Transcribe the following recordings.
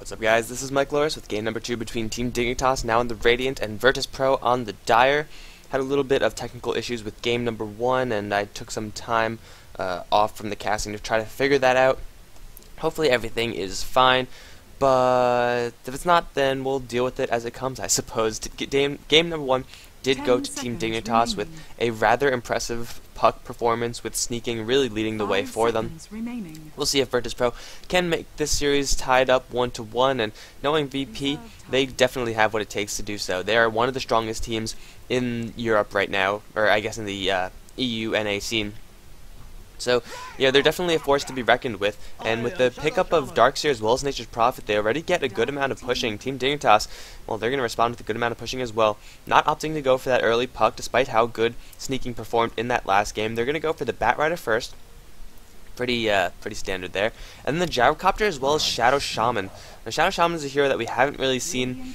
What's up, guys? This is Mike Loris with game number 2 between Team Dignitas, now in the Radiant, and Virtus Pro on the Dire. Had a little bit of technical issues with game number 1, and I took some time off from the casting to try to figure that out. Hopefully everything is fine, but if it's not, then we'll deal with it as it comes, I suppose. Game number 1 did go to Team Dignitas with a rather impressive puck performance, with sneaking really leading the way for them. We'll see if Virtus Pro can make this series tied up 1-1, and knowing VP, they definitely have what it takes to do so. They are one of the strongest teams in Europe right now, or I guess in the EU NA scene. So, yeah, they're definitely a force to be reckoned with, and with the pickup of Darkseer as well as Nature's Prophet, they already get a good amount of pushing. Team Dignitas, well, they're going to respond with a good amount of pushing as well, not opting to go for that early puck despite how good sneaking performed in that last game. They're going to go for the Batrider first, pretty standard there, and then the Gyrocopter as well as Shadow Shaman. Now, Shadow Shaman is a hero that we haven't really seen,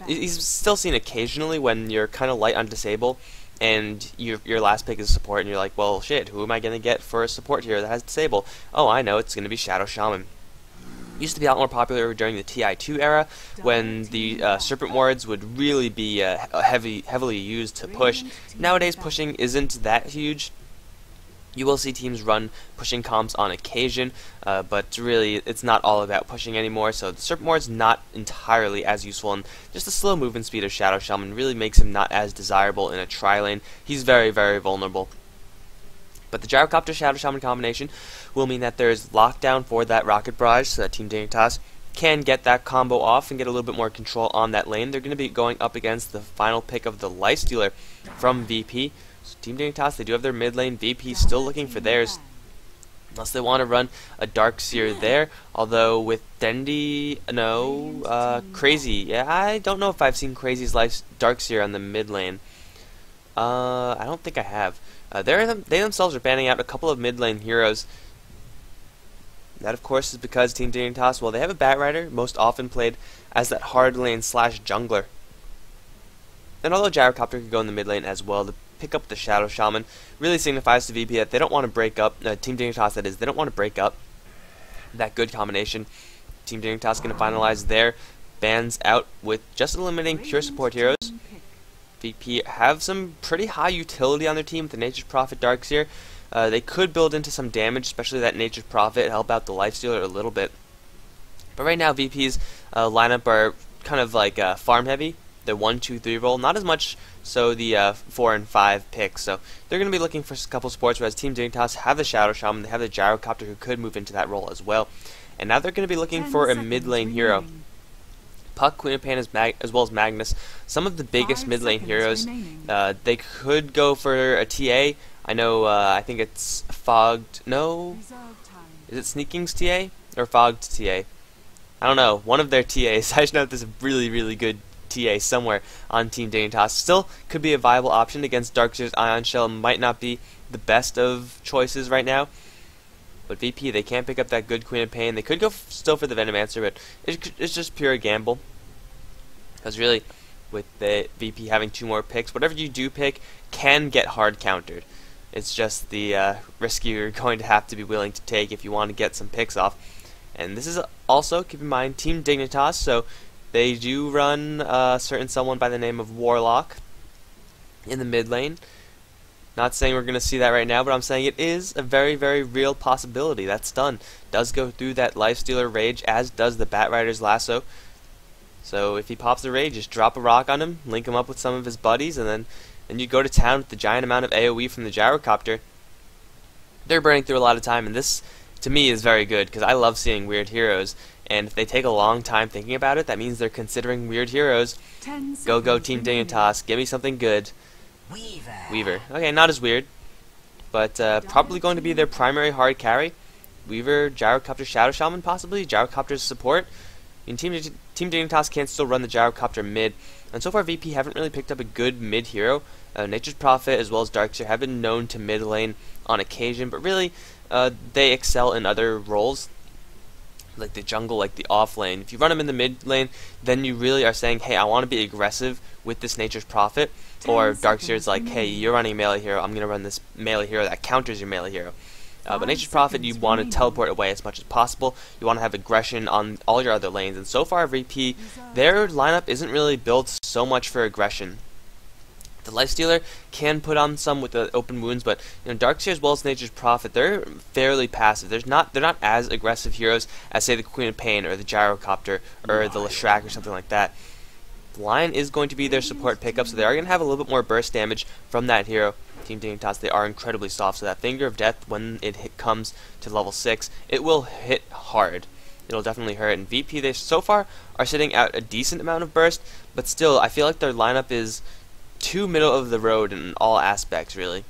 he's still seen occasionally when you're kind of light on Disable, and your last pick is support, and you're like, well, shit, who am I going to get for a support here that has Disable? Oh, I know, it's going to be Shadow Shaman. Used to be a lot more popular during the TI2 era, when the Serpent Wards would really be heavily used to push. Nowadays, pushing isn't that huge. You will see teams run pushing comps on occasion, but really it's not all about pushing anymore, so the Serpent Ward's not entirely as useful, and just the slow movement speed of Shadow Shaman really makes him not as desirable in a tri-lane. He's very, very vulnerable. But the Gyrocopter Shadow Shaman combination will mean that there's lockdown for that Rocket Barrage, so that Team Dignitas can get that combo off and get a little bit more control on that lane. They're going to be going up against the final pick of the Lifestealer from VP. So Team Dignitas, they do have their mid lane. VP still looking for theirs, unless they want to run a Darkseer there. Although with Dendi, no, Crazy. Yeah, I don't know if I've seen Crazy's Darkseer on the mid lane. I don't think I have. They themselves are banning out a couple of mid lane heroes. That, of course, is because Team Dignitas, well, they have a Batrider, most often played as that hard lane / jungler. And although Gyrocopter could go in the mid lane as well, the pick up the Shadow Shaman really signifies to VP that they don't want to break up, Team Dignitas that is, they don't want to break up that good combination. Team Dignitas going to finalize their bans out with just eliminating pure support heroes. VP have some pretty high utility on their team with the Nature's Prophet Darkseer. They could build into some damage, especially that Nature's Prophet, help out the Lifestealer a little bit. But right now VP's lineup are kind of like farm heavy. The 1-2-3 roll, not as much so the 4 and 5 picks. So they're going to be looking for a couple sports, whereas Team Dignitas have the Shadow Shaman, they have the Gyrocopter who could move into that role as well. And now they're going to be looking for a mid lane hero. Puck, Queen of Pain, as well as Magnus, some of the biggest mid lane heroes. They could go for a TA. I know, I think it's Fogged. No, is it Sneaking's TA or Fogged TA? I don't know. One of their TAs. I just know there's a really, really good TA somewhere on Team Dignitas. Still could be a viable option against Darkseer's Ion Shell. Might not be the best of choices right now. But VP, they can't pick up that good Queen of Pain. They could go still for the Venomancer, but it's just pure gamble. Because really, with the VP having 2 more picks, whatever you do pick can get hard countered. It's just the risk you're going to have to be willing to take if you want to get some picks off. And this is also, keep in mind, Team Dignitas, so they do run a certain someone by the name of Warlock in the mid lane. Not saying we're going to see that right now, but I'm saying it is a very, very real possibility. That stun does go through that Lifestealer Rage, as does the Batrider's Lasso. So if he pops the Rage, just drop a rock on him, link him up with some of his buddies, and then you go to town with the giant amount of AoE from the Gyrocopter. They're burning through a lot of time, and this, to me, is very good, because I love seeing weird heroes. And if they take a long time thinking about it, that means they're considering weird heroes. Go Team Dignitas, give me something good. Weaver. Okay, not as weird, but probably going to be their primary hard carry. Weaver, Gyrocopter, Shadow Shaman, possibly. Gyrocopter's support. And Team Dignitas can still run the Gyrocopter mid. And so far, VP haven't really picked up a good mid hero. Nature's Prophet as well as Darkseer have been known to mid lane on occasion, but really they excel in other roles, like the jungle, like the off lane. If you run them in the mid lane, then you really are saying, hey, I want to be aggressive with this Nature's Prophet. Or Darkseer's like, hey, you're running a melee hero, I'm going to run this melee hero that counters your melee hero. But Nature's Prophet, you want to teleport away as much as possible. You want to have aggression on all your other lanes. And so far, VP, their lineup isn't really built so much for aggression. The Lifestealer can put on some with the open wounds, but Darkseer as well as Nature's Prophet, they're fairly passive. They're not as aggressive heroes as, say, the Queen of Pain or the Gyrocopter or the Leshrac or something like that. The Lion is going to be their support pickup, so they are going to have a little bit more burst damage from that hero. Team Dignitas, they are incredibly soft, so that Finger of Death, when it comes to level 6, it will hit hard. It'll definitely hurt. And VP, they so far are sitting at a decent amount of burst, but still, I feel like their lineup is too middle of the road in all aspects, really.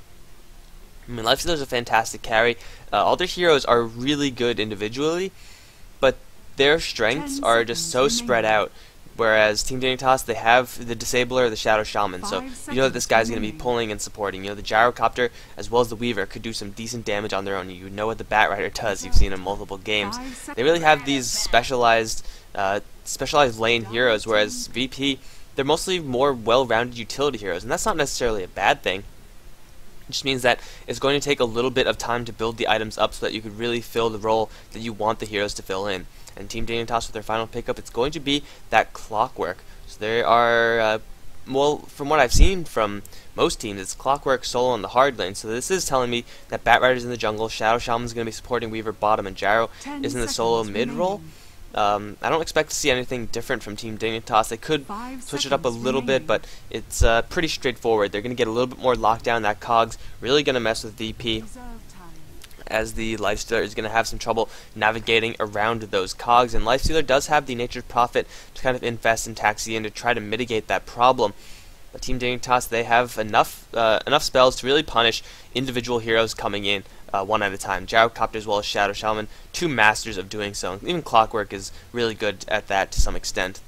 I mean, Lifestealer is a fantastic carry. All their heroes are really good individually, but their strengths are just so spread out. Whereas Team Dignitas, they have the Disabler, the Shadow Shaman, so you know that this guy's going to be pulling and supporting. You know, the Gyrocopter as well as the Weaver could do some decent damage on their own. You know what the Batrider does. You've seen in multiple games. They really have these specialized lane heroes, whereas VP, they're mostly more well-rounded utility heroes, and that's not necessarily a bad thing. It just means that it's going to take a little bit of time to build the items up so that you could really fill the role that you want the heroes to fill in. And Team Dignitas with their final pickup, it's going to be that Clockwork. So there are, well, from what I've seen from most teams, it's Clockwork solo on the hard lane. So this is telling me that Batrider's in the jungle, Shadow Shaman's going to be supporting Weaver bottom, and Gyro is in the solo mid role. I don't expect to see anything different from Team Dignitas. They could switch it up a little bit, but it's pretty straightforward. They're going to get a little bit more lockdown. That Cogs really going to mess with VP, as the Lifestealer is going to have some trouble navigating around those cogs, and Lifestealer does have the Nature's Prophet to kind of infest and taxi in to try to mitigate that problem. But Team Dignitas, they have enough spells to really punish individual heroes coming in one at a time. Gyrocopter as well as Shadow Shaman, two masters of doing so. Even Clockwork is really good at that to some extent.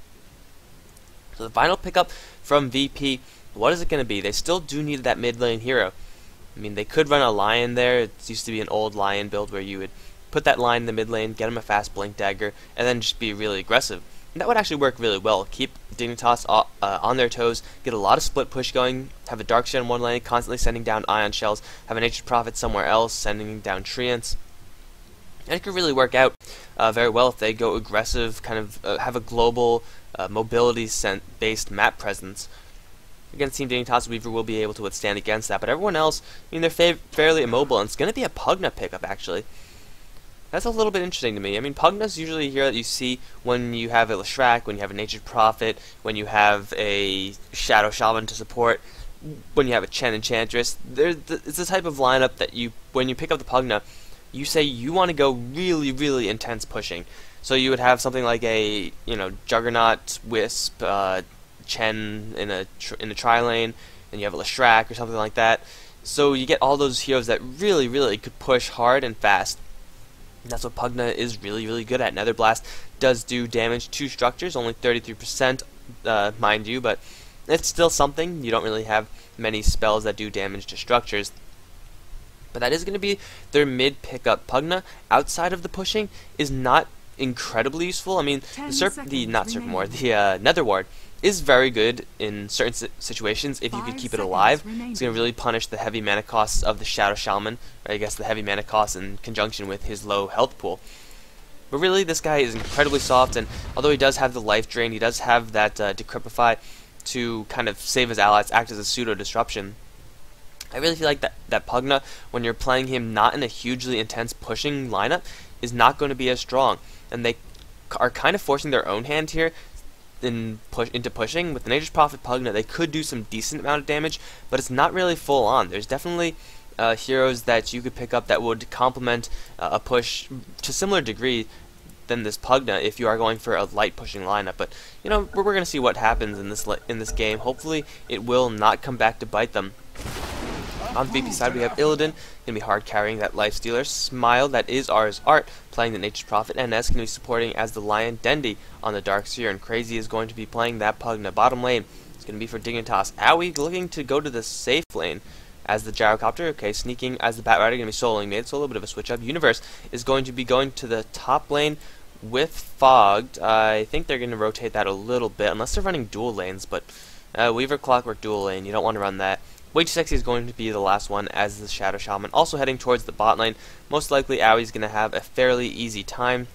So the final pickup from VP, what is it going to be? They still do need that mid lane hero. I mean, they could run a Lion there. It used to be an old Lion build where you would put that Lion in the mid lane, get him a fast Blink Dagger, and then just be really aggressive. And that would actually work really well. Keep Dignitas on their toes, get a lot of split push going, have a Darkseer in one lane, constantly sending down Ion Shells, have a Nature's Prophet somewhere else, sending down Treants. And it could really work out very well if they go aggressive, kind of have a global mobility-based map presence. Against Team Dignitas, Weaver will be able to withstand against that, but everyone else, I mean, they're fairly immobile, and it's going to be a Pugna pickup, actually. That's a little bit interesting to me. I mean, Pugna's usually a hero that you see when you have a Leshrac, when you have a Nature's Prophet, when you have a Shadow Shaman to support, when you have a Chen Enchantress. It's the type of lineup that when you pick up the Pugna, you say you want to go really, really intense pushing. So you would have something like a, Juggernaut, Wisp, Chen in the tri-lane, and you have a Leshrac or something like that. So you get all those heroes that really, really could push hard and fast. And that's what Pugna is really, really good at. Nether Blast does do damage to structures, only 33%, mind you, but it's still something. You don't really have many spells that do damage to structures. But that is going to be their mid pickup. Pugna, outside of the pushing, is not incredibly useful. I mean, the Nether Ward is very good in certain situations if you could keep it alive. It's going to really punish the heavy mana costs of the Shadow Shaman, or I guess the heavy mana costs in conjunction with his low health pool. But really, this guy is incredibly soft, and although he does have the life drain, he does have that Decrepify to kind of save his allies, act as a pseudo-disruption. I really feel like that Pugna, when you're playing him not in a hugely intense pushing lineup, is not going to be as strong. And they are kind of forcing their own hand here into pushing. With the Nature's Prophet Pugna, they could do some decent amount of damage, but it's not really full on. There's definitely heroes that you could pick up that would complement a push to a similar degree than this Pugna if you are going for a light pushing lineup. But we're going to see what happens in this game. Hopefully, it will not come back to bite them. On the VP side, we have Illidan, going to be hard carrying that Lifestealer. Smile, that is ours Art, playing the Nature's Prophet. NS going to be supporting as the Lion. Dendi on the Darkseer, and Crazy is going to be playing that Pugna. Bottom lane, it's going to be for Dignitas. Aoi looking to go to the safe lane as the Gyrocopter. Okay, sneaking as the Batrider, going to be soloing mid, so a little bit of a switch up. Universe is going to be going to the top lane with Fogged. I think they're going to rotate that a little bit, unless they're running dual lanes, but Weaver Clockwork dual lane, you don't want to run that. Way Too Sexy is going to be the last one as the Shadow Shaman, also heading towards the bot lane. Most likely Aui's going to have a fairly easy time.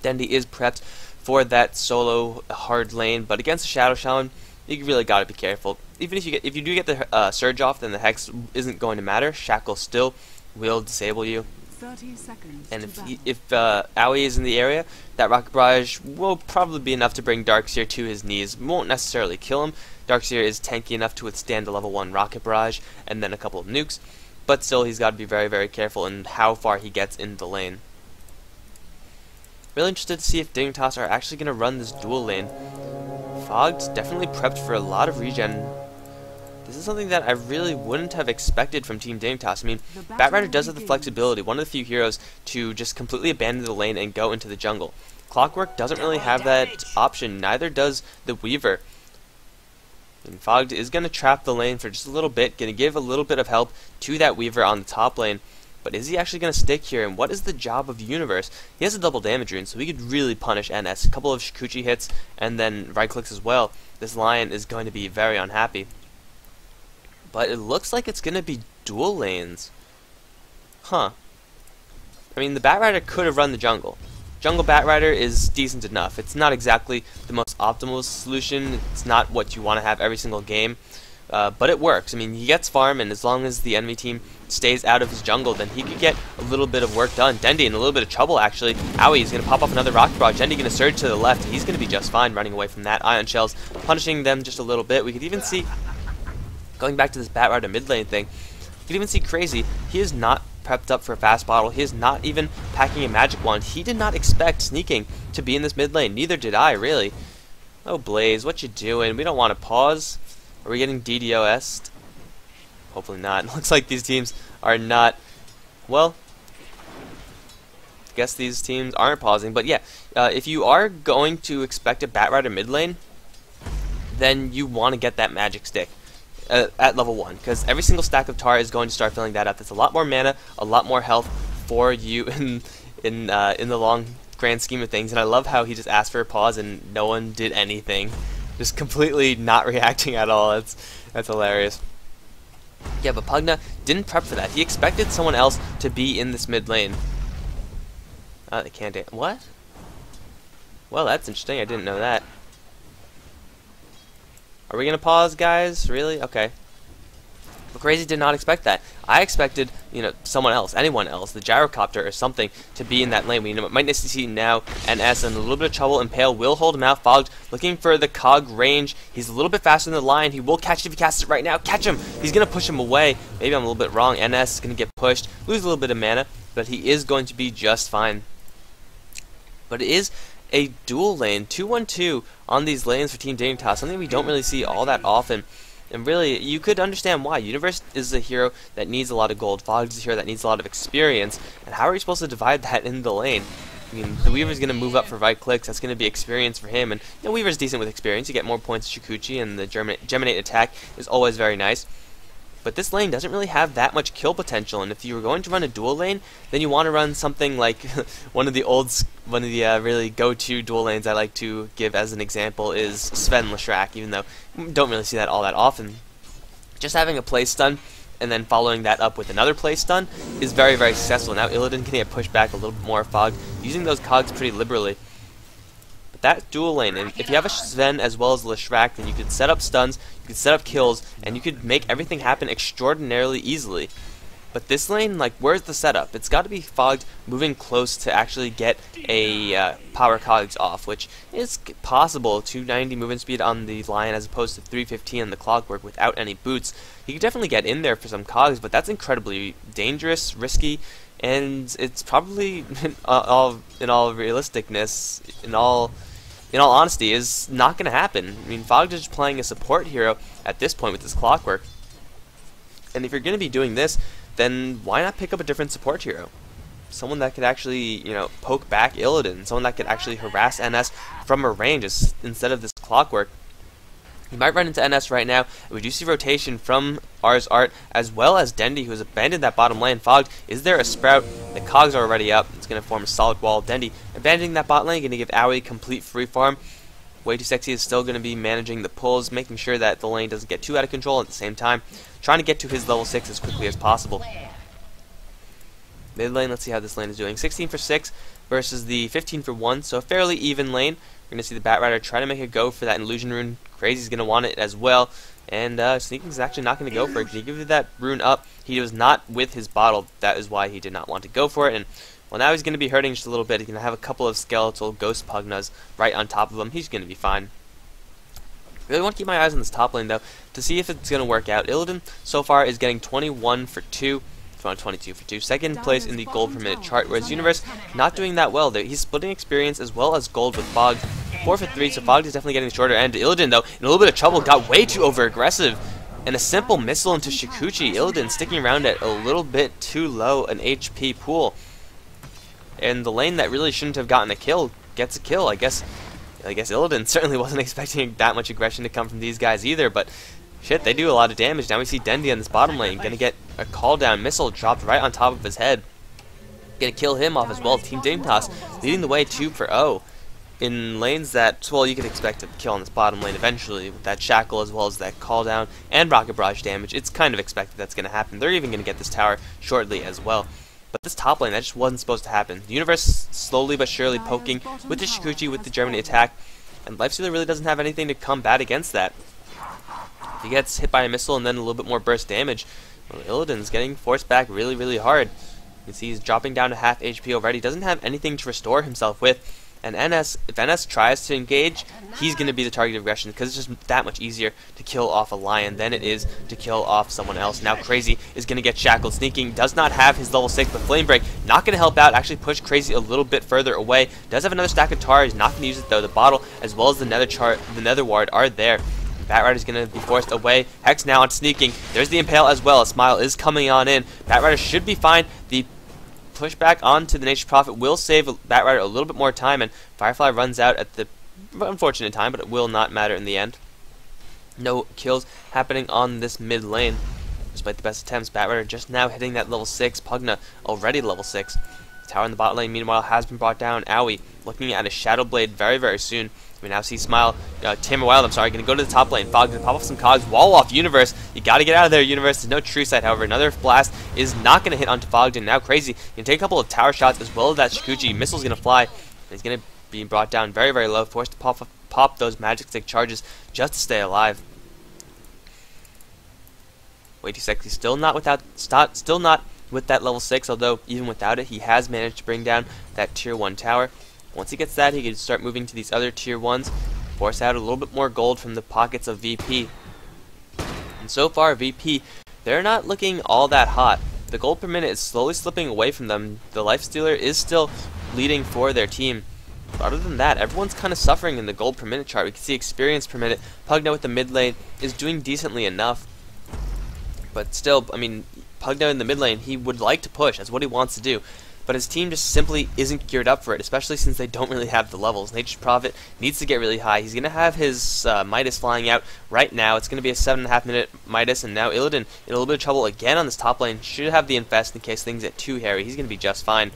Dendi is prepped for that solo hard lane, but against the Shadow Shaman, you really got to be careful. Even if you do get the surge off, then the Hex isn't going to matter. Shackle still will disable you. 30 seconds and if Aoi is in the area, that Rocket Barrage will probably be enough to bring Darkseer to his knees. Won't necessarily kill him. Darkseer is tanky enough to withstand a level 1 Rocket Barrage and then a couple of nukes, but still he's got to be very, very careful in how far he gets into the lane. Really interested to see if Dignitas are actually going to run this dual lane. Fogged's definitely prepped for a lot of regen. This is something that I really wouldn't have expected from Team Dignitas. I mean, Batrider does have the flexibility, one of the few heroes, to just completely abandon the lane and go into the jungle. Clockwork doesn't really have that option, neither does the Weaver. And Fogged is going to trap the lane for just a little bit, going to give a little bit of help to that Weaver on the top lane. But is he actually going to stick here, and what is the job of Universe? He has a double damage rune, so he could really punish NS. A couple of Shikuchi hits, and then right clicks as well. This Lion is going to be very unhappy. But it looks like it's going to be dual lanes. Huh. I mean, the Batrider could have run the jungle. Jungle Batrider is decent enough. It's not exactly the most optimal solution. It's not what you want to have every single game. But it works. I mean, he gets farm, and as long as the enemy team stays out of his jungle, then he could get a little bit of work done. Dendi in a little bit of trouble, actually. Aoi is going to pop off another Rocket Barrage. Dendi going to surge to the left. He's going to be just fine running away from that. Ion Shells punishing them just a little bit. We could even see, going back to this Batrider mid lane thing, you could even see Crazy. He is not prepped up for a fast bottle. He is not even packing a magic wand. He did not expect sneaking to be in this mid lane. Neither did I, really. Oh, Blaze, what you doing? We don't want to pause. Are we getting DDoS'd? Hopefully not. Looks like these teams are not. Well, I guess these teams aren't pausing. But yeah, if you are going to expect a Batrider mid lane, then you want to get that magic stick at level 1, because every single stack of tar is going to start filling that up. That's a lot more mana, a lot more health for you in the long grand scheme of things. And I love how he just asked for a pause and no one did anything. Just completely not reacting at all. That's hilarious. Yeah, but Pugna didn't prep for that. He expected someone else to be in this mid lane. They can't. What? Well, that's interesting. I didn't know that. Are we gonna pause, guys? Really? Okay. But Crazy did not expect that. I expected, someone else, anyone else, the gyrocopter or something, to be in that lane. We might need to see now NS in a little bit of trouble. Impale will hold him out. Fogged looking for the cog range. He's a little bit faster than the Lion. He will catch it if he casts it right now. Catch him! He's going to push him away. Maybe I'm a little bit wrong. NS is going to get pushed, lose a little bit of mana, but he is going to be just fine. But it is a dual lane, 2-1-2 on these lanes for Team Dignitas, something we don't really see all that often. And really, you could understand why. Universe is a hero that needs a lot of gold. Fogged is a hero that needs a lot of experience. And how are you supposed to divide that in the lane? I mean, the Weaver's going to move up for right clicks. That's going to be experience for him. And Weaver's decent with experience. You get more points Shikuchi, and the Geminate attack is always very nice. But this lane doesn't really have that much kill potential, and if you were going to run a dual lane, then you want to run something like one of the really go-to dual lanes I like to give as an example is Sven Leshrac, even though you don't really see that all that often. Just having a play stun and then following that up with another play stun is very, very successful. Now Illidan can get pushed back a little bit more. Fogged using those cogs pretty liberally. That dual lane, and if you have a Sven as well as Leshrac, then you could set up stuns, you could set up kills, and you could make everything happen extraordinarily easily. But this lane, where's the setup? It's got to be Fogged moving close to actually get a power cogs off, which is possible. 290 movement speed on the Lion as opposed to 315 on the Clockwork without any boots. He could definitely get in there for some cogs, but that's incredibly dangerous, risky, and it's probably in all realisticness, in all honesty, is not going to happen. I mean, Fogged is just playing a support hero at this point with this Clockwork. And if you're going to be doing this, then why not pick up a different support hero? Someone that could actually, poke back Illidan. Someone that could actually harass NS from a range instead of this Clockwork. You might run into NS right now, and we do see rotation from Ars Art, as well as Dendi, who has abandoned that bottom lane. Fogged, is there a Sprout? The cogs are already up. It's going to form a solid wall. Dendi abandoning that bot lane, going to give Aoi complete free farm. Way Too Sexy is still going to be managing the pulls, making sure that the lane doesn't get too out of control, at the same time trying to get to his level 6 as quickly as possible. Mid lane, let's see how this lane is doing. 16 for 6 versus the 15 for 1, so a fairly even lane. We're going to see the Batrider try to make a go for that Illusion Rune. Crazy's going to want it as well. And Sneaking's actually not going to go for it. Can he give that rune up? He was not with his bottle. That is why he did not want to go for it. And well, now he's going to be hurting just a little bit. He's going to have a couple of skeletal Ghost Pugnas right on top of him. He's going to be fine. Really want to keep my eyes on this top lane, though, to see if it's going to work out. Illidan, so far, is getting 21 for 2. 22 for 2. Second place in the gold per minute chart, whereas Universe not doing that well. He's splitting experience as well as gold with Fog. 4 for 3, so Fog is definitely getting the shorter end. Illidan, though, in a little bit of trouble, got way too over-aggressive. And a simple missile into Shukuchi. Illidan sticking around at a little bit too low an HP pool. And the lane that really shouldn't have gotten a kill gets a kill. I guess Illidan certainly wasn't expecting that much aggression to come from these guys either, but shit, they do a lot of damage. Now we see Dendi on this bottom lane, gonna get a call down missile dropped right on top of his head. Gonna kill him off as well. Team Dignitas leading the way 2 for 0. In lanes that, well, you could expect to kill on this bottom lane eventually with that shackle as well as that call down and rocket barrage damage. It's kind of expected that's gonna happen. They're even gonna get this tower shortly as well. But this top lane, that just wasn't supposed to happen. The Universe slowly but surely poking with the Shukuchi, with the Germany attack, and Lifestealer really doesn't have anything to combat against that. He gets hit by a missile and then a little bit more burst damage. Well, Illidan's getting forced back really, really hard. You can see he's dropping down to half HP already. Doesn't have anything to restore himself with. And if NS tries to engage, he's going to be the target of aggression because it's just that much easier to kill off a Lion than it is to kill off someone else. Now Crazy is going to get shackled. Sneaking does not have his level 6, but Flame Break not going to help out. Actually push Crazy a little bit further away. Does have another stack of tar. He's not going to use it though. The bottle as well as the Nether Ward are there. Batrider's going to be forced away. Hex now on Sneaking. There's the Impale as well. A Smile is coming on in. Batrider should be fine. The pushback onto the Nature's Prophet will save Batrider a little bit more time, and Firefly runs out at the unfortunate time, but it will not matter in the end. No kills happening on this mid lane. Despite the best attempts, Batrider just now hitting that level 6. Pugna already level 6. Tower in the bot lane, meanwhile, has been brought down. Owie looking at a Shadow Blade very, very soon. We now see Smile, Tamer Wild, going to go to the top lane. Fog going to pop off some cogs, wall off Universe. You got to get out of there, Universe. There's no true sight, however. Another blast is not going to hit onto Fogden. Now Crazy can take a couple of tower shots as well as that Shukuchi. Missile's going to fly. He's going to be brought down very, very low, forced to pop those magic stick charges just to stay alive. Way Too Sexy still not with that level 6, although even without it, he has managed to bring down that tier 1 tower. Once he gets that, he can start moving to these other tier 1s, force out a little bit more gold from the pockets of VP. And so far, VP, they're not looking all that hot. The gold per minute is slowly slipping away from them. The Lifestealer is still leading for their team. But other than that, everyone's kind of suffering in the gold per minute chart. We can see experience per minute. Pugna with the mid lane is doing decently enough. But still, I mean, Pugna in the mid lane, he would like to push. That's what he wants to do. But his team just simply isn't geared up for it, especially since they don't really have the levels. Nature's Prophet needs to get really high. He's going to have his Midas flying out right now. It's going to be a 7.5 minute Midas, and now Illidan in a little bit of trouble again on this top lane. Should have the Infest in case things get too hairy. He's going to be just fine.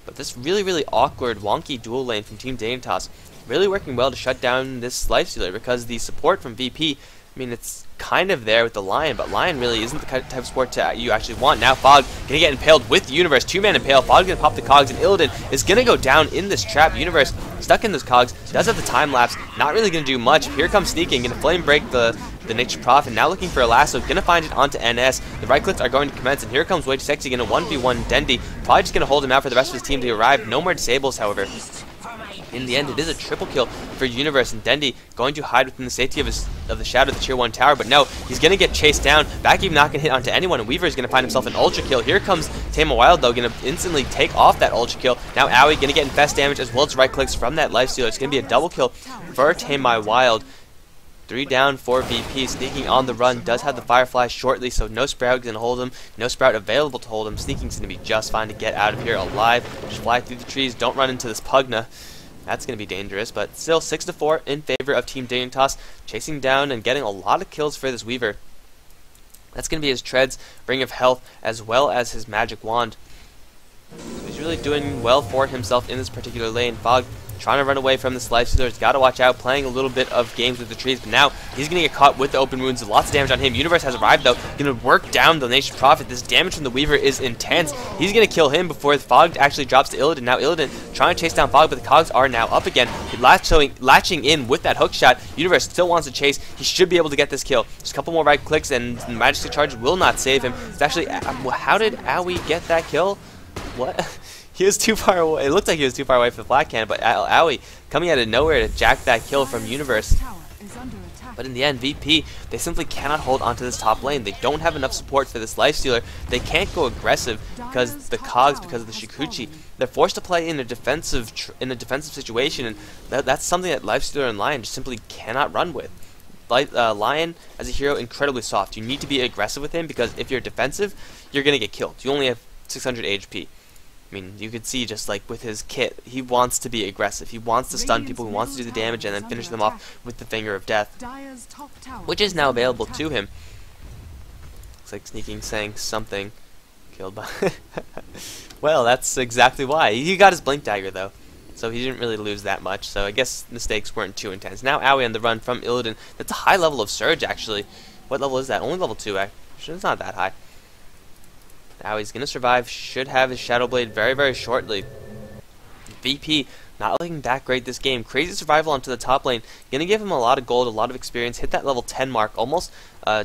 But this really, really awkward, wonky dual lane from Team Dignitas really working well to shut down this Lifestealer because the support from VP, I mean, it's kind of there with the Lion, but Lion really isn't the type of support you actually want. Now Fog gonna get impaled with the Universe. 2-man impale. Fog's gonna pop the cogs, and Illidan is gonna go down in this trap. Universe stuck in those cogs. Does have the time lapse. Not really gonna do much. Here comes Sneaking. Gonna flame break the Nature's Prophet. Now looking for a lasso. Gonna find it onto NS. The right clicks are going to commence, and here comes Way Too Sexy. Gonna 1v1 Dendi. Probably just gonna hold him out for the rest of his team to arrive. No more disables, however. In the end, it is a triple kill for Universe, and Dendi going to hide within the safety of the shadow of the tier 1 tower, but no, he's going to get chased down. Vacuum not going to hit onto anyone, and Weaver is going to find himself an ultra kill. Here comes Tamer Wild, though, going to instantly take off that ultra kill. Now Owie going to get infest damage as well as right clicks from that Lifestealer. It's going to be a double kill for Tamer Wild. 3 down for VP. Sneaking on the run, does have the Firefly shortly, so no Sprout going to hold him. No Sprout available to hold him. Sneaking's going to be just fine to get out of here alive. Just fly through the trees. Don't run into this Pugna. That's going to be dangerous, but still 6-4 in favor of Team Dignitas, chasing down and getting a lot of kills for this Weaver. That's going to be his Treads, Ring of Health, as well as his Magic Wand. So he's really doing well for himself in this particular lane. Fog trying to run away from this life stealer. He's got to watch out, playing a little bit of games with the trees, but now he's going to get caught with the open wounds. Lots of damage on him. Universe has arrived, though, going to work down the Nation Prophet. This damage from the Weaver is intense. He's going to kill him before Fog actually drops to Illidan. Now Illidan trying to chase down Fog, but the cogs are now up again. Latching in with that hook shot. Universe still wants to chase. He should be able to get this kill. Just a couple more right clicks, and the Majestic Charge will not save him. It's actually, how did Aoi get that kill? What? He was too far away. It looked like he was too far away for the flat cannon, but Aoi coming out of nowhere to jack that kill from Universe. But in the end, VP, they simply cannot hold onto this top lane. They don't have enough support for this lifestealer. They can't go aggressive because the cogs, because of the Shikuchi. They're forced to play in a defensive situation, and that's something that lifestealer and Lion just simply cannot run with. Lion, as a hero, incredibly soft. You need to be aggressive with him because if you're defensive, you're going to get killed. You only have 600 HP. I mean, you could see just like with his kit, he wants to be aggressive. He wants to stun people, he wants to do the damage and then finish them off with the Finger of Death, which is now available to him. Looks like Sneaking saying something. Killed by... Well, that's exactly why. He got his Blink Dagger, though, so he didn't really lose that much, so I guess mistakes weren't too intense. Now Aoi on the run from Illidan. That's a high level of Surge, actually. What level is that? Only level 2, actually. It's not that high. Now he's going to survive, should have his Shadow Blade very, very shortly. VP not looking that great this game. Crazy survival onto the top lane. Going to give him a lot of gold, a lot of experience. Hit that level 10 mark almost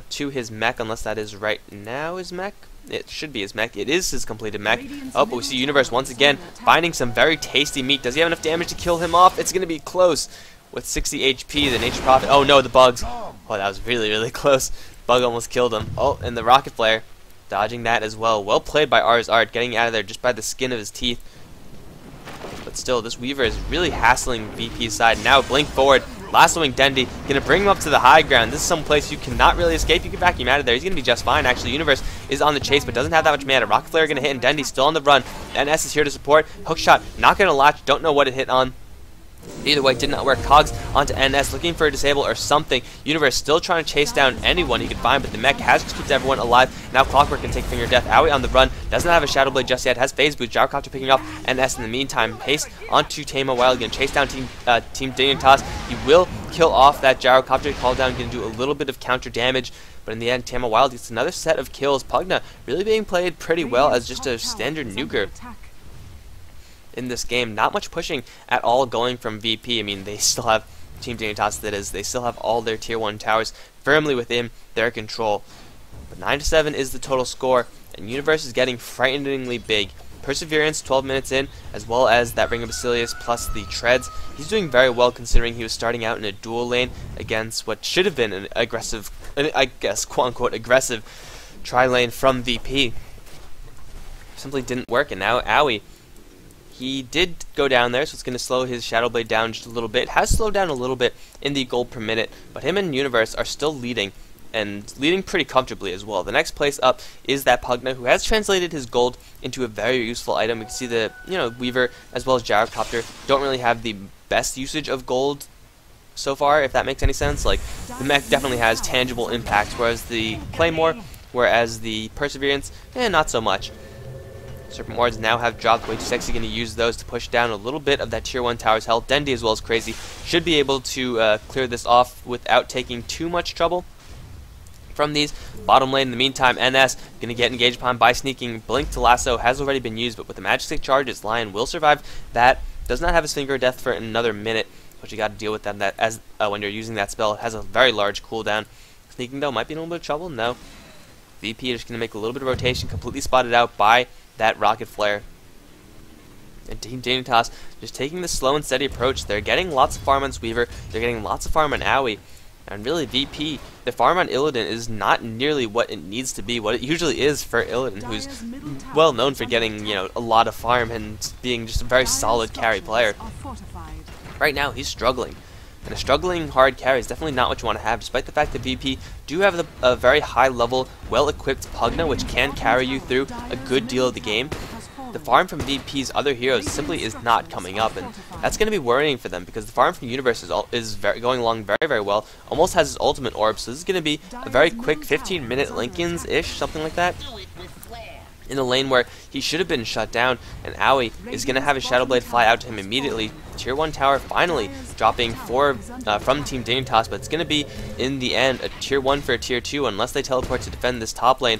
to his mech, unless that is right now his mech. It should be his mech. It is his completed mech. Oh, but we see Universe once again finding some very tasty meat. Does he have enough damage to kill him off? It's going to be close. With 60 HP, the Nature Prophet. Oh no, the bugs. Oh, that was really, really close. Bug almost killed him. Oh, and the Rocket Flare. Dodging that as well. Well played by R's Art, getting out of there just by the skin of his teeth. But still, this Weaver is really hassling VP's side. Now blink forward, lassoing Dendi, gonna bring him up to the high ground. This is some place you cannot really escape. You can vacuum out of there. He's gonna be just fine. Actually, Universe is on the chase, but doesn't have that much mana. Rocket Flare gonna hit, and Dendi's still on the run. NS is here to support. Hookshot, not gonna latch. Don't know what it hit on. Either way, did not work. Cogs onto NS, looking for a disable or something. Universe still trying to chase down anyone he could find, but the mech has just kept everyone alive. Now Clockwork can take Finger of Death. Aoi on the run, doesn't have a Shadow Blade just yet, has Phase Boost. Gyrocopter picking up NS in the meantime. Haste onto Tama Wild, gonna chase down Team Dignitas. He will kill off that Gyrocopter. Call down, gonna do a little bit of counter damage, but in the end, Tama Wild gets another set of kills. Pugna really being played pretty well as just a standard nuker in this game. Not much pushing at all going from VP. I mean, they still have Team Dignitas, that is, they still have all their tier 1 towers firmly within their control. But 9-7 is the total score, and Universe is getting frighteningly big. Perseverance 12 minutes in, as well as that Ring of Basilius plus the Treads. He's doing very well considering he was starting out in a dual lane against what should have been an aggressive, I guess, quote-unquote, aggressive tri-lane from VP. Simply didn't work, and now Aoi, he did go down there, so it's going to slow his Shadow Blade down just a little bit. Has slowed down a little bit in the gold per minute, but him and Universe are still leading, and leading pretty comfortably as well. The next place up is that Pugna, who has translated his gold into a very useful item. We can see the Weaver as well as Gyrocopter don't really have the best usage of gold so far, if that makes any sense. Like, the mech definitely has tangible impact, whereas the Claymore, whereas the Perseverance, not so much. Serpent Wards now have dropped way too sexy, going to use those to push down a little bit of that tier 1 tower's health. Dendi as well as Crazy should be able to clear this off without taking too much trouble from these. Bottom lane in the meantime, NS going to get engaged upon by Sneaking. Blink to Lasso has already been used, but with the Majestic Charges, Lion will survive that. Does not have his Finger of Death for another minute, but you got to deal with that as when you're using that spell. It has a very large cooldown. Sneaking though might be in a little bit of trouble. No. VP is going to make a little bit of rotation, completely spotted out by that Rocket Flare. And Team Dignitas just taking the slow and steady approach. They're getting lots of farm on Weaver, they're getting lots of farm on Aoi, and really VP, the farm on Illidan is not nearly what it needs to be, what it usually is for Illidan, who's well known for getting, a lot of farm and being just a very solid carry player. Right now, he's struggling. And a struggling hard carry is definitely not what you want to have, despite the fact that VP do have a very high level, well-equipped Pugna, which can carry you through a good deal of the game. The farm from VP's other heroes simply is not coming up, and that's going to be worrying for them, because the farm from Universe is going along very, very well, almost has his ultimate orb, so this is going to be a very quick 15-minute Lincolns-ish, something like that. in a lane where he should have been shut down, and Aoi is going to have his Shadow Blade fly out to him immediately. Tier 1 tower finally dropping 4 from Team Dignitas, but it's going to be, in the end, a Tier 1 for a Tier 2 unless they teleport to defend this top lane.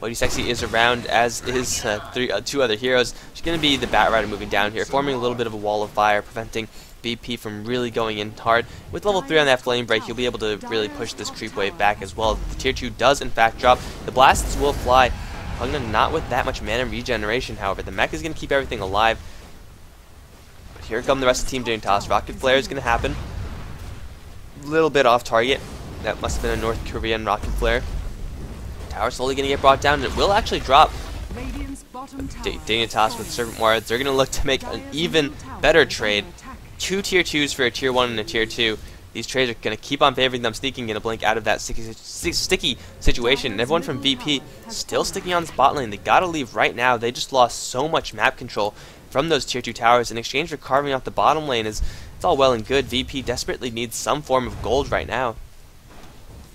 Lady Sexy is around, as is 2 other heroes. She's going to be the Bat Rider moving down here, forming a little bit of a wall of fire, preventing VP from really going in hard. With level 3 on that Flame Break, he'll be able to really push this creep wave back as well. The Tier 2 does in fact drop. The blasts will fly. Pugna not with that much mana regeneration, however. The mech is going to keep everything alive. But here come the rest of Team Dignitas. Rocket Flare is going to happen. A little bit off target. That must have been a North Korean Rocket Flare. Tower slowly going to get brought down, and it will actually drop. Dignitas with Serpent Wards, they're going to look to make an even better trade. 2 Tier 2s for a Tier 1 and a Tier 2. These trades are going to keep on favoring them, sneaking in a blink out of that sticky situation. And everyone from VP still sticking on the bot lane. They got to leave right now. They just lost so much map control from those Tier 2 towers in exchange for carving out the bottom lane. It's all well and good. VP desperately needs some form of gold right now.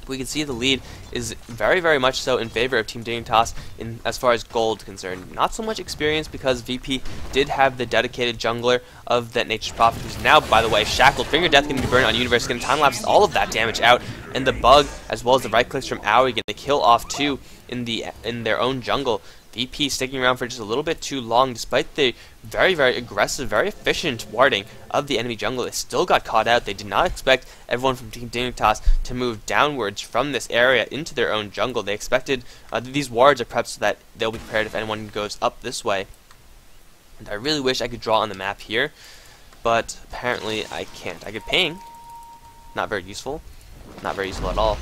We can see the lead is very, very much so in favor of Team Dignitas in as far as gold concerned. Not so much experience, because VP did have the dedicated jungler of that Nature's Prophet, who's now, by the way, shackled. Finger Death going to be burned on Universe, going to time-lapse all of that damage out, and the bug, as well as the right clicks from Aoi, going to kill off 2 in their own jungle. VP sticking around for just a little bit too long, despite the very, very aggressive, very efficient warding of the enemy jungle. They still got caught out. They did not expect everyone from Team Dignitas to move downwards from this area into their own jungle. They expected these wards are prepped so that they'll be prepared if anyone goes up this way. And I really wish I could draw on the map here, but apparently I can't. I could ping. Not very useful. Not very useful at all.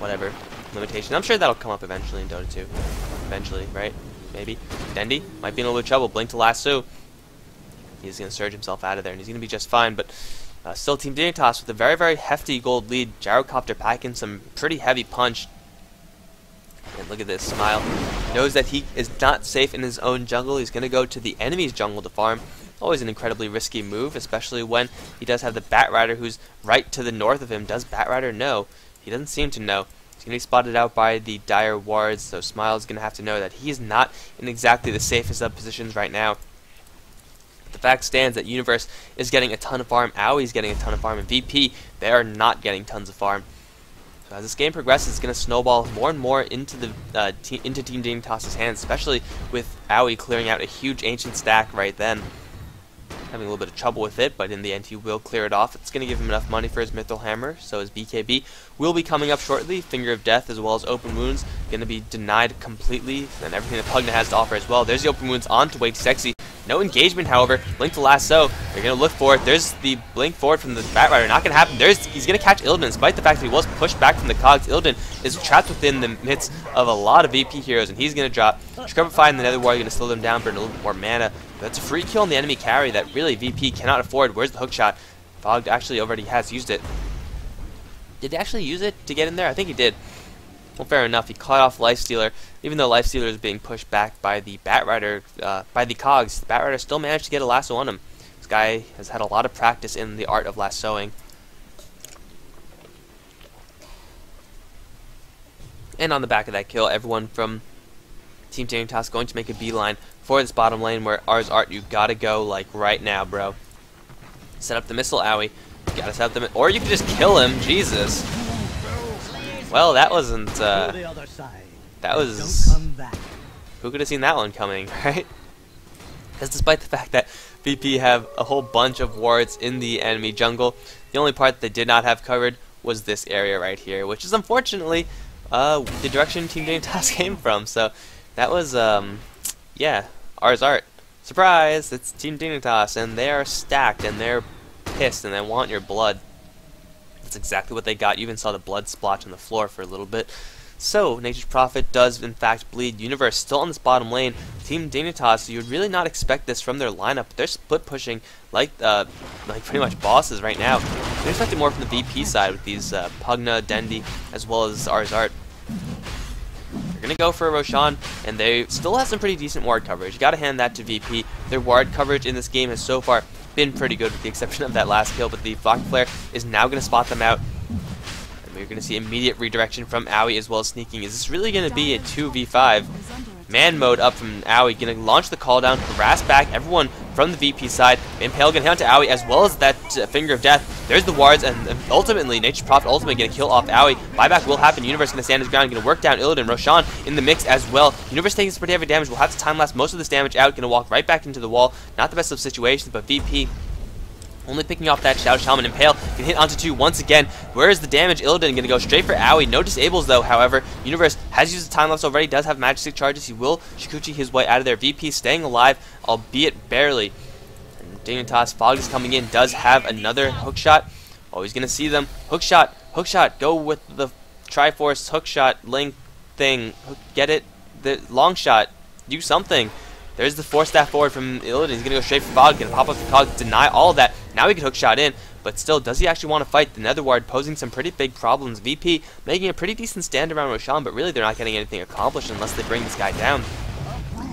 Whatever. Limitation. I'm sure that'll come up eventually in Dota 2. Eventually, right? Maybe. Dendi might be in a little bit of trouble. Blink to lasso. He's going to surge himself out of there, and he's going to be just fine. But still, Team Dignitas with a very, very hefty gold lead. Gyrocopter packing some pretty heavy punch. And look at this smile. Knows that he is not safe in his own jungle. He's going to go to the enemy's jungle to farm. Always an incredibly risky move, especially when he does have the Bat Rider who's right to the north of him. Does Bat Rider know? He doesn't seem to know. He's going to be spotted out by the dire wards, so Smile's going to have to know that he's not in exactly the safest of positions right now. The fact stands that Universe is getting a ton of farm, Aoi's getting a ton of farm, and VP, they are not getting tons of farm. So as this game progresses, it's going to snowball more and more into the into Team Dignitas' hands, especially with Aoi clearing out a huge ancient stack right then. Having a little bit of trouble with it, but in the end he will clear it off. It's going to give him enough money for his Mithril Hammer, so his BKB will be coming up shortly. Finger of Death as well as Open Wounds going to be denied completely, and everything that Pugna has to offer as well. There's the Open Wounds onto Lady Sexy. No engagement, however. Blink to lasso. They're going to look for it. There's the blink forward from the Bat Rider. Not going to happen. He's going to catch Illidan, despite the fact that he was pushed back from the cogs. Illidan is trapped within the midst of a lot of VP heroes, and he's going to drop. Scrubify and the Nether Warrior going to slow them down, burn a little bit more mana. But that's a free kill on the enemy carry that really VP cannot afford. Where's the hook shot? Fog actually already has used it. Did he actually use it to get in there? I think he did. Well, fair enough. He caught off Lifestealer. Even though Lifestealer is being pushed back by the Bat Rider, by the cogs, the Bat Rider still managed to get a lasso on him. This guy has had a lot of practice in the art of lassoing. And on the back of that kill, everyone from Team Dignitas going to make a beeline for this bottom lane where ours Art, you gotta go like right now, bro. Set up the missile, Aoi. You gotta set up the or you can just kill him, Jesus. Well, that wasn't, that was, who could have seen that one coming, right? Because despite the fact that VP have a whole bunch of wards in the enemy jungle, the only part that they did not have covered was this area right here, which is unfortunately the direction Team Dignitas came from. So that was, yeah, ours Art. Surprise! It's Team Dignitas, and they are stacked, and they're pissed, and they want your blood. That's exactly what they got. You even saw the blood splotch on the floor for a little bit. So, Nature's Prophet does in fact bleed. Universe still on this bottom lane. Team Dignitas, you would really not expect this from their lineup. They're split pushing like pretty much bosses right now. They're expecting more from the VP side with these Pugna, Dendi, as well as ours Art. They're going to go for a Roshan, and they still have some pretty decent ward coverage. You got to hand that to VP. Their ward coverage in this game has so far been pretty good, with the exception of that last kill, but the Rocket Flare is now going to spot them out. And We're going to see immediate redirection from Owie as well as sneaking. Is this really going to be a 2v5? Man mode up from Owie, going to launch the call down, harass back everyone from the VP side. Impale going to hit onto Owie as well as that Finger of Death. There's the wards, and ultimately, Nature's Prophet ultimately going to kill off Owie. Buyback will happen. Universe going to stand his ground, going to work down Illidan. Roshan in the mix as well. Universe taking some pretty heavy damage. Will have to time lapse most of this damage out. Going to walk right back into the wall. Not the best of situations, but VP only picking off that Shadow Shaman. Impale can hit onto 2 once again. Where is the damage? Illidan going to go straight for Owie. No disables though, however. Universe has used the time lapse already, does have Magic Stick charges. He will Shikuchi his way out of there. VP staying alive, albeit barely. And Dignitas, Fog is coming in, does have another hook shot. Oh, he's going to see them. Hook shot, go with the Triforce hook shot, Link thing. Get it? The long shot, do something. There's the Force Staff forward from Illidan. He's going to go straight for Fog, going to pop up the Cog, deny all of that. Now he can hook shot in, but still, does he actually want to fight? The Nether Ward posing some pretty big problems. VP making a pretty decent stand around Roshan, but really they're not getting anything accomplished unless they bring this guy down.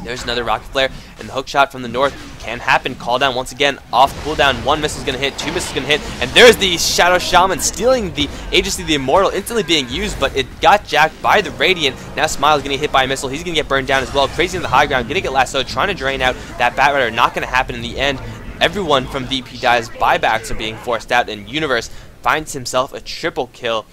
There's another Rocket Flare, and the hook shot from the north can happen. Call down once again, off cooldown. 1 miss is going to hit, 2 misses is going to hit, and there's the Shadow Shaman stealing the Agency of the Immortal, instantly being used, but it got jacked by the Radiant. Now Smile is going to get hit by a missile. He's going to get burned down as well. Crazy in the high ground, going to get lassoed, trying to drain out that Batrider. Not going to happen in the end. Everyone from VP dies. Buybacks are being forced out, and Universe finds himself a triple kill.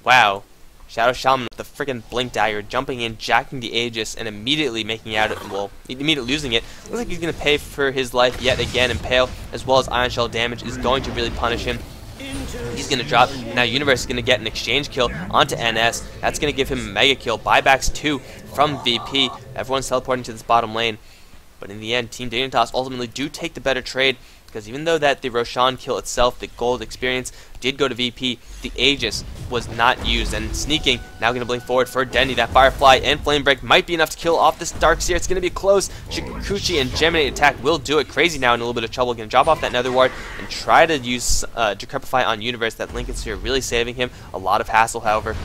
Wow. Shadow Shaman with the freaking Blink Dagger, jumping in, jacking the Aegis, and immediately making out, well, immediately losing it. Looks like he's going to pay for his life yet again. Impale, as well as Ion Shell damage, is going to really punish him. He's going to drop. Now Universe is going to get an exchange kill onto NS. That's going to give him a mega kill. Buybacks 2 from VP. Everyone's teleporting to this bottom lane. But in the end, Team Dignitas ultimately do take the better trade, because even though that the Roshan kill itself, the gold experience, did go to VP, the Aegis was not used. And sneaking, now going to blink forward for Denny. That Firefly and Flame Break might be enough to kill off this Darkseer. It's going to be close. Shikuchi and Geminate attack will do it. Crazy now in a little bit of trouble. Going to drop off that Nether Ward and try to use Decrepify on Universe. That Lincoln Sphere really saving him a lot of hassle, however.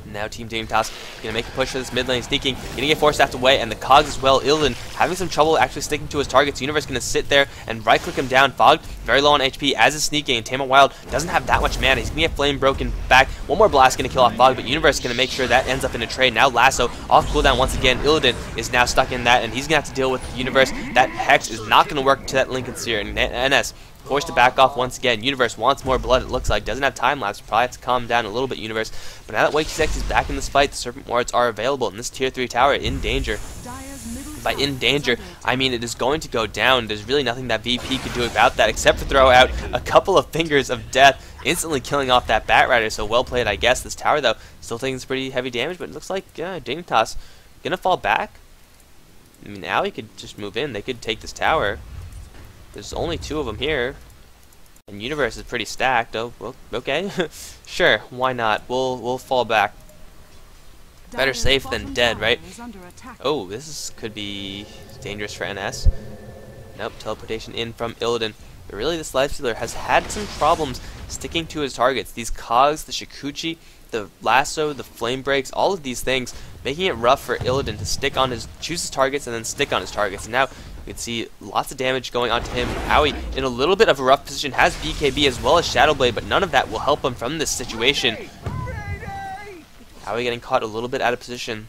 Now Team Dignitas going to make a push for this mid lane, sneaking, getting it Force Staffed away, and the Cogs as well. Illidan having some trouble actually sticking to his targets. Universe going to sit there and right click him down. Fog very low on HP as is sneaking, and Tame Wild doesn't have that much mana. He's going to get Flame broken back. One more blast going to kill off Fog, but Universe going to make sure that ends up in a trade. Now Lasso off cooldown once again. Illidan is now stuck in that, and he's going to have to deal with Universe. That Hex is not going to work to that Lincoln Sphere, and NS forced to back off once again. Universe wants more blood, it looks like. Doesn't have time lapse. Probably have to calm down a little bit, Universe. But now that Wakesect is back in this fight, the Serpent Wards are available, and this Tier 3 tower in danger. By in danger, I mean it is going to go down. There's really nothing that VP could do about that except for throw out a couple of Fingers of Death, instantly killing off that Batrider. So well played, I guess. This tower, though, still taking some pretty heavy damage, but it looks like Dignitas gonna fall back. I mean, Owie could just move in. They could take this tower. There's only 2 of them here, and Universe is pretty stacked. Oh, well, okay, sure, why not? We'll fall back. Better safe than dead, right? Oh, could be dangerous for NS. Nope, teleportation in from Illidan. But really, this Lifestealer has had some problems sticking to his targets. These Cogs, the Shikuchi, the Lasso, the Flame Breaks, all of these things, making it rough for Illidan to choose his targets and then stick on his targets. And now you can see lots of damage going onto him. Owie in a little bit of a rough position, has BKB as well as Shadow Blade, but none of that will help him from this situation. Owie getting caught a little bit out of position.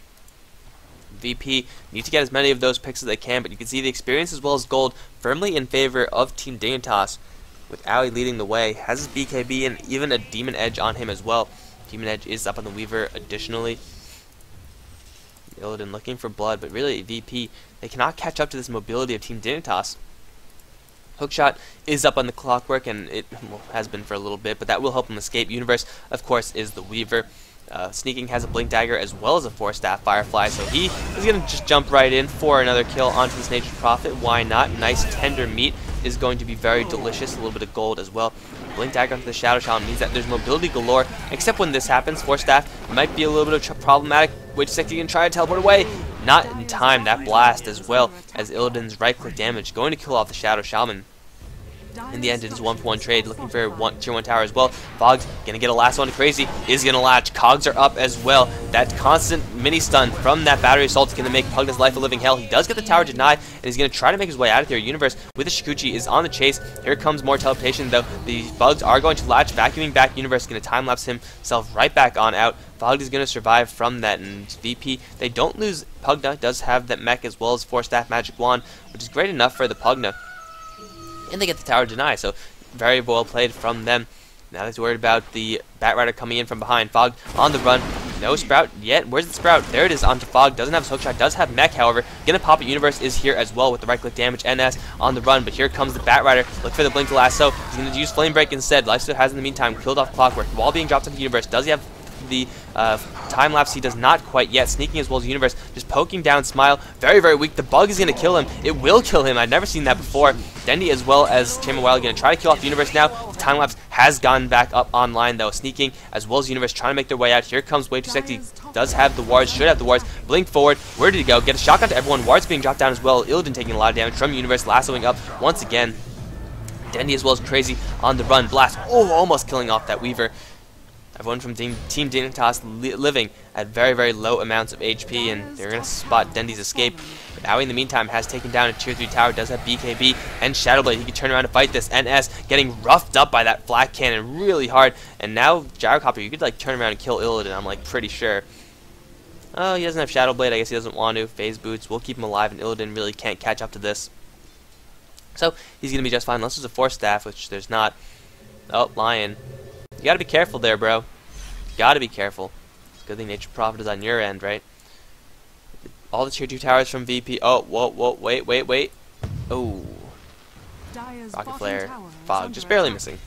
VP need to get as many of those picks as they can, but you can see the experience as well as gold firmly in favor of Team Dignitas, with Owie leading the way. Has his BKB and even a Demon Edge on him as well. Demon Edge is up on the Weaver additionally. Illidan looking for blood, but really VP, they cannot catch up to this mobility of Team Dignitas. Hookshot is up on the Clockwork, and it has been for a little bit, but that will help him escape. Universe, of course, is the Weaver. Sneaking has a Blink Dagger as well as a Force Staff Firefly, so he is going to just jump right in for another kill onto this Nature's Prophet. Why not? Nice tender meat is going to be very delicious. A little bit of gold as well. Blink Dagger onto the Shadow Shaman means that there's mobility galore, except when this happens. Force Staff might be a little bit of problematic. Wakesect can try to teleport away. Not in time. That blast as well as Illidan's right click damage going to kill off the Shadow Shaman. In the end, it is a 1-for-1 trade, looking for tier 1 tower as well. Fog's gonna get a last one. Crazy is gonna latch. Cogs are up as well. That constant mini stun from that battery assault is gonna make Pugna's life a living hell. He does get the tower denied, and he's gonna try to make his way out of there. Universe with the Shikuchi is on the chase. Here comes more teleportation, though. The bugs are going to latch, vacuuming back. Universe is gonna time lapse himself right back on out. Fog is going to survive from that, and VP, they don't lose. Pugna does have that mech as well as 4-staff magic wand, which is great enough for the Pugna. And they get the tower denied, so very well played from them. Now he's worried about the Batrider coming in from behind. Fog on the run. No Sprout yet. Where's the Sprout? There it is onto Fog. Doesn't have his hookshot. Does have mech, however. Gonna pop it. Universe is here as well with the right-click damage. NS on the run, but here comes the Batrider. Look for the blink to lasso. He's gonna use Flame Break instead. Lifesteal has in the meantime killed off Clockwork. While being dropped into Universe, does he have the time lapse? He does not quite yet. Sneaking as well as Universe, just poking down Smile. Very, very weak. The bug is going to kill him. It will kill him. I've never seen that before. Dendy as well as Chamber Wild going to try to kill off Universe now. The time lapse has gone back up online though. Sneaking as well as Universe trying to make their way out. Here comes Way Too Sexy. Does have the wards. Should have the wards. Blink forward. Where did he go? Get a shotgun to everyone. Wards being dropped down as well. Illidan taking a lot of damage from Universe. Lassoing up once again. Dendy as well as Crazy on the run. Blast. Oh, almost killing off that Weaver. Everyone from Team Dignitas living at very, very low amounts of HP, and they're going to spot Dendy's escape. But Aoi, in the meantime, has taken down a tier 3 tower, does have BKB and Shadowblade. He can turn around to fight this. NS getting roughed up by that flak cannon really hard, and now Gyrocopter, you could like turn around and kill Illidan, I'm like pretty sure. Oh, he doesn't have Shadowblade, I guess he doesn't want to. Phase Boots will keep him alive, and Illidan really can't catch up to this. So, he's going to be just fine, unless there's a 4-staff, which there's not. Oh, Lion. You gotta be careful there, bro. You gotta be careful. Good thing Nature Prophet is on your end, right? All the tier 2 towers from VP. Oh, whoa, wait. Oh. Rocket Flare. Fog, just barely missing.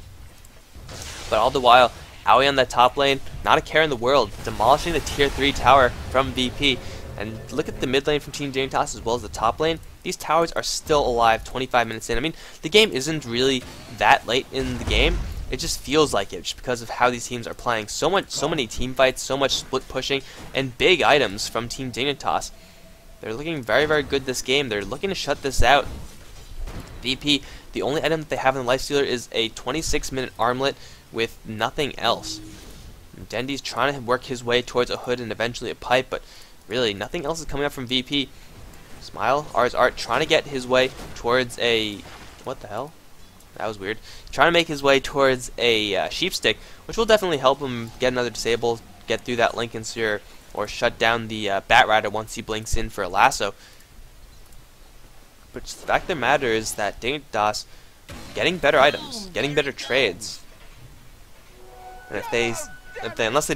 But all the while, Aoi on that top lane, not a care in the world, demolishing the tier 3 tower from VP. And look at the mid lane from Team Dignitas as well as the top lane. These towers are still alive 25 minutes in. I mean, the game isn't really that late in the game. It just feels like it, just because of how these teams are playing. So many team fights, so much split pushing, and big items from Team Dignitas. They're looking very, very good this game. They're looking to shut this out. VP, the only item that they have in the Lifestealer is a 26-minute armlet with nothing else. And Dendy's trying to work his way towards a hood and eventually a pipe, but really nothing else is coming up from VP. Smile, Ars Art, trying to get his way towards a... what the hell? That was weird. Trying to make his way towards a sheep stick, which will definitely help him get another disable, get through that Lincoln Sphere, or shut down the Batrider once he blinks in for a lasso. But the fact of the matter is that Dignitas getting better items, getting better trades, and unless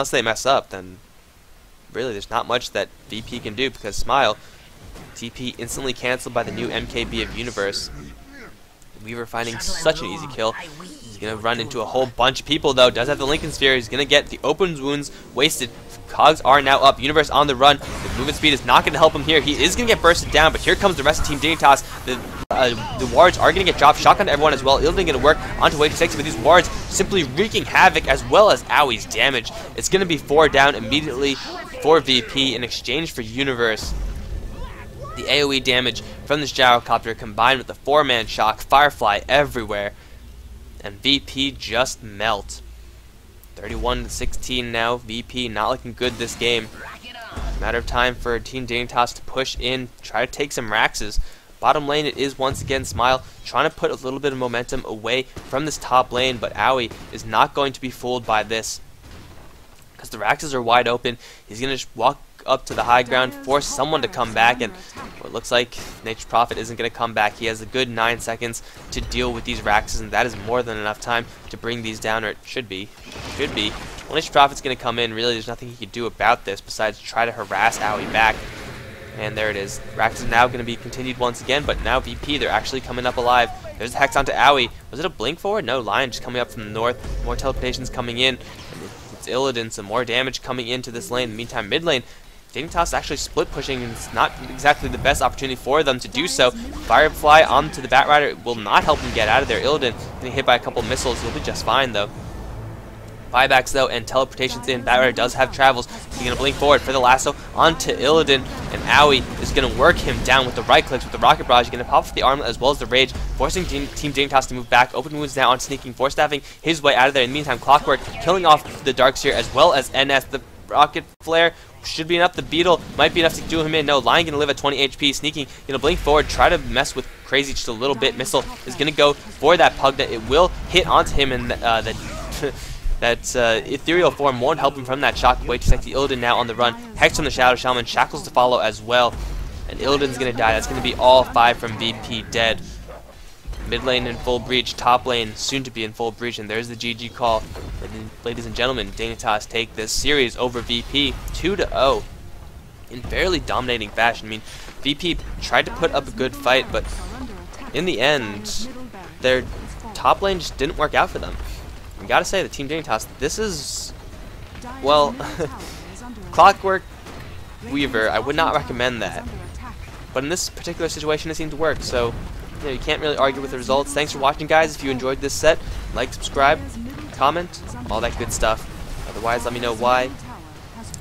they mess up, then really there's not much that VP can do, because Smile TP instantly canceled by the new MKB of Universe. Weaver finding such an easy kill. He's going to run into a whole bunch of people, though. Does have the Lincoln Sphere. He's going to get the open wounds wasted. Cogs are now up. Universe on the run. The movement speed is not going to help him here. He is going to get bursted down, but here comes the rest of Team Dignitas. The wards are going to get dropped. Shotgun to everyone as well. Illidan going to work onto Way Too Sexy, but these wards simply wreaking havoc as well as Aoi's damage. It's going to be 4 down immediately for VP in exchange for Universe. The AoE damage from this Gyrocopter combined with the 4-man shock, Firefly everywhere, and VP just melt. 31-16 now. VP not looking good this game. Matter of time for Team Dignitas to push in, try to take some Raxes. Bottom lane, it is once again Smile trying to put a little bit of momentum away from this top lane, but Aoi is not going to be fooled by this, because the Raxes are wide open. He's going to walk up to the high ground, force someone to come back, and it looks like Nature Prophet isn't going to come back. He has a good 9 seconds to deal with these Raxes, and that is more than enough time to bring these down, or it should be. Well, Nature Prophet's going to come in. Really, there's nothing he can do about this besides try to harass Aoi back. And there it is. Rax is now going to be continued once again, but now VP, they're actually coming up alive. There's a Hex onto Aoi. Was it a blink forward? No, Lion just coming up from the north. More teleportations coming in. It's Illidan, some more damage coming into this lane. In the meantime, mid lane, Dignitas actually split pushing, and it's not exactly the best opportunity for them to do so. Firefly onto the Batrider will not help him get out of there. Illidan getting hit by a couple missiles. He'll be just fine, though. Buybacks, though, and teleportations in. Batrider does have travels. He's going to blink forward for the lasso onto Illidan. and Owie is going to work him down with the right clicks with the Rocket Barrage. He's going to pop off the armlet as well as the Rage, forcing Team Dignitas to move back. Open wounds now on Sneaking, force staffing his way out of there. In the meantime, Clockwork killing off the Darkseer as well as NS. The Rocket Flare should be enough. The Beetle might be enough to do him in. No, Lion going to live at 20 HP. Sneaking, going to blink forward, try to mess with Crazy just a little bit. Missile is going to go for that Pug that it will hit onto him, and that ethereal form won't help him from that shock. Way too sexy. Illidan now on the run. Hex from the Shadow Shaman. Shackles to follow as well. And Illidan's going to die. That's going to be all 5 from VP dead. Mid lane in full breach. Top lane soon to be in full breach. And there's the GG call. And ladies and gentlemen, Dignitas take this series over VP 2-0 in fairly dominating fashion. I mean, VP tried to put up a good fight, but in the end, their top lane just didn't work out for them. I gotta say, the Team Dignitas, this is, well, Clockwork Weaver, I would not recommend that. But in this particular situation, it seemed to work, so you can't really argue with the results. Thanks for watching, guys. If you enjoyed this set, like, subscribe, comment, all that good stuff. Otherwise, let me know why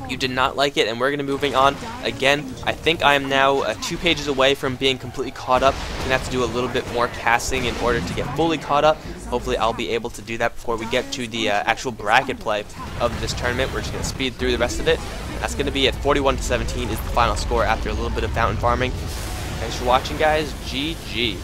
you did not like it, and we're going to be moving on. Again, I think I am now 2 pages away from being completely caught up. I'm going to have to do a little bit more casting in order to get fully caught up. Hopefully I'll be able to do that before we get to the actual bracket play of this tournament. We're just going to speed through the rest of it. That's going to be at 41-17 is the final score after a little bit of fountain farming. Thanks for watching, guys. GG.